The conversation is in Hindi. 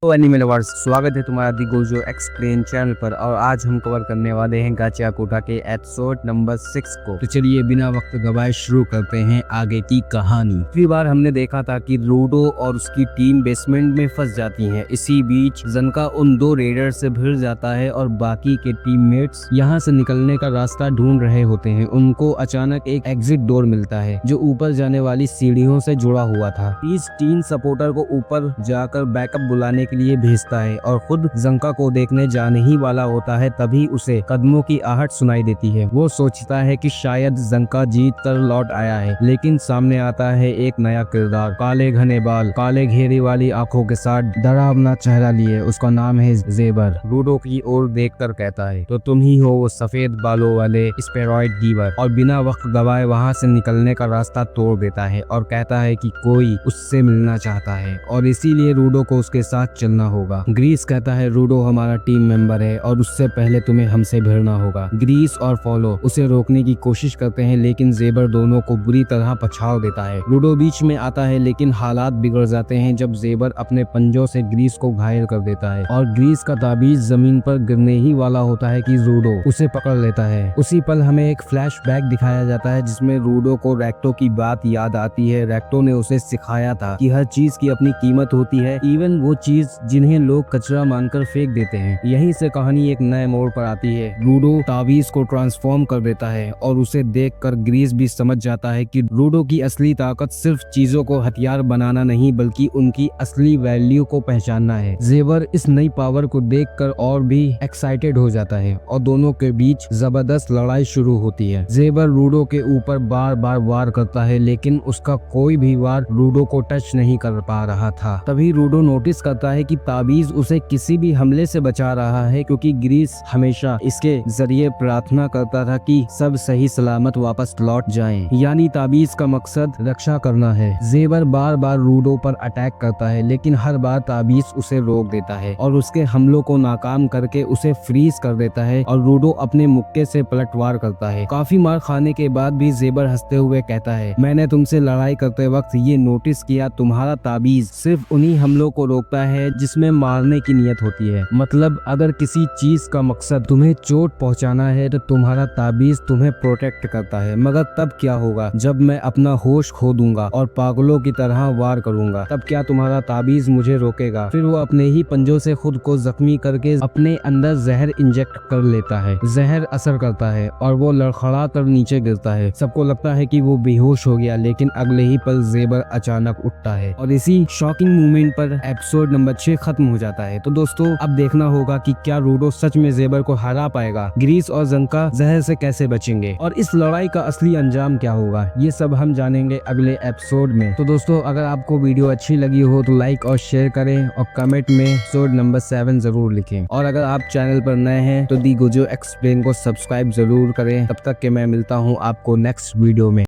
तो एनिमे लवर्स, स्वागत है तुम्हारा दी गोजो एक्सप्लेन चैनल पर। और आज हम कवर करने वाले हैं गाचा कोटा के एपिसोड नंबर 6 को। तो चलिए बिना वक्त गवाए शुरू करते हैं आगे की कहानी। पिछली बार हमने देखा था कि रूडो और उसकी टीम बेसमेंट में फंस जाती है। इसी बीच जनका उन दो रेडर से भिड़ जाता है और बाकी के टीममेट्स यहाँ से निकलने का रास्ता ढूंढ रहे होते हैं। उनको अचानक एक एग्जिट डोर मिलता है जो ऊपर जाने वाली सीढ़ियों से जुड़ा हुआ था। इस टीम सपोर्टर को ऊपर जाकर बैकअप बुलाने के लिए भेजता है और खुद जंका को देखने जाने ही वाला होता है। तभी उसे कदमों की आहट सुनाई देती है। वो सोचता है कि शायद जंका जीत कर लौट आया है, लेकिन सामने आता है एक नया किरदार। काले घने बाल, काले घेरी वाली आंखों के साथ डरावना चेहरा लिए। उसका नाम है जेबर। रूडो की ओर देखकर कहता है, तो तुम ही हो वो सफेद बालों वाले स्टेरॉइड डीवर। और बिना वक्त गवाए वहाँ से निकलने का रास्ता तोड़ देता है और कहता है कि कोई उससे मिलना चाहता है और इसीलिए रूडो को उसके साथ चलना होगा। ग्रीस कहता है, रूडो हमारा टीम मेंबर है और उससे पहले तुम्हें हमसे भिड़ना होगा। ग्रीस और फॉलो उसे रोकने की कोशिश करते हैं, लेकिन जेबर दोनों को बुरी तरह पछाड़ देता है। रूडो बीच में आता है, लेकिन हालात बिगड़ जाते हैं जब जेबर अपने पंजों से ग्रीस को घायल कर देता है और ग्रीस का ताबीज जमीन पर गिरने ही वाला होता है कि रूडो उसे पकड़ लेता है। उसी पल हमें एक फ्लैशबैक दिखाया जाता है जिसमें रूडो को रेक्टो की बात याद आती है। रेक्टो ने उसे सिखाया था कि हर चीज की अपनी कीमत होती है, इवन वो चीज जिन्हें लोग कचरा मानकर फेंक देते हैं। यहीं से कहानी एक नए मोड़ पर आती है। रूडो ताबीज को ट्रांसफॉर्म कर देता है और उसे देखकर ग्रीस भी समझ जाता है कि रूडो की असली ताकत सिर्फ चीजों को हथियार बनाना नहीं, बल्कि उनकी असली वैल्यू को पहचानना है। जेबर इस नई पावर को देखकर और भी एक्साइटेड हो जाता है और दोनों के बीच जबरदस्त लड़ाई शुरू होती है। जेबर रूडो के ऊपर बार बार वार करता है, लेकिन उसका कोई भी वार रूडो को टच नहीं कर पा रहा था। तभी रूडो नोटिस करता है कि ताबीज उसे किसी भी हमले से बचा रहा है, क्योंकि ग्रीस हमेशा इसके जरिए प्रार्थना करता था कि सब सही सलामत वापस लौट जाएं। यानी ताबीज का मकसद रक्षा करना है। जेबर बार बार रूडो पर अटैक करता है, लेकिन हर बार ताबीज उसे रोक देता है और उसके हमलों को नाकाम करके उसे फ्रीज कर देता है और रूडो अपने मुक्के से पलटवार करता है। काफी मार खाने के बाद भी जेबर हंसते हुए कहता है, मैंने तुमसे लड़ाई करते वक्त ये नोटिस किया, तुम्हारा ताबीज सिर्फ उन्हीं हमलों को रोकता है जिसमें मारने की नियत होती है। मतलब अगर किसी चीज का मकसद तुम्हें चोट पहुंचाना है तो तुम्हारा ताबीज तुम्हें प्रोटेक्ट करता है। मगर तब क्या होगा जब मैं अपना होश खो दूंगा और पागलों की तरह वार करूंगा? तब क्या तुम्हारा ताबीज मुझे रोकेगा? फिर वो अपने ही पंजों से खुद को जख्मी करके अपने अंदर जहर इंजेक्ट कर लेता है। जहर असर करता है और वो लड़खड़ा कर नीचे गिरता है। सबको लगता है कि वो बेहोश हो गया, लेकिन अगले ही पल जेबर अचानक उठता है और इसी शॉकिंग मोमेंट पर एपिसोड नंबर 6 खत्म हो जाता है। तो दोस्तों अब देखना होगा कि क्या रूडो सच में जेबर को हरा पाएगा, ग्रीस और जंका जहर से कैसे बचेंगे और इस लड़ाई का असली अंजाम क्या होगा, ये सब हम जानेंगे अगले एपिसोड में। तो दोस्तों अगर आपको वीडियो अच्छी लगी हो तो लाइक और शेयर करें और कमेंट में एपिसोड नंबर 7 जरूर लिखें। और अगर आप चैनल पर नए हैं तो दी गोजो एक्सप्लेन को सब्सक्राइब जरूर करें। तब तक के मैं मिलता हूँ आपको नेक्स्ट वीडियो में।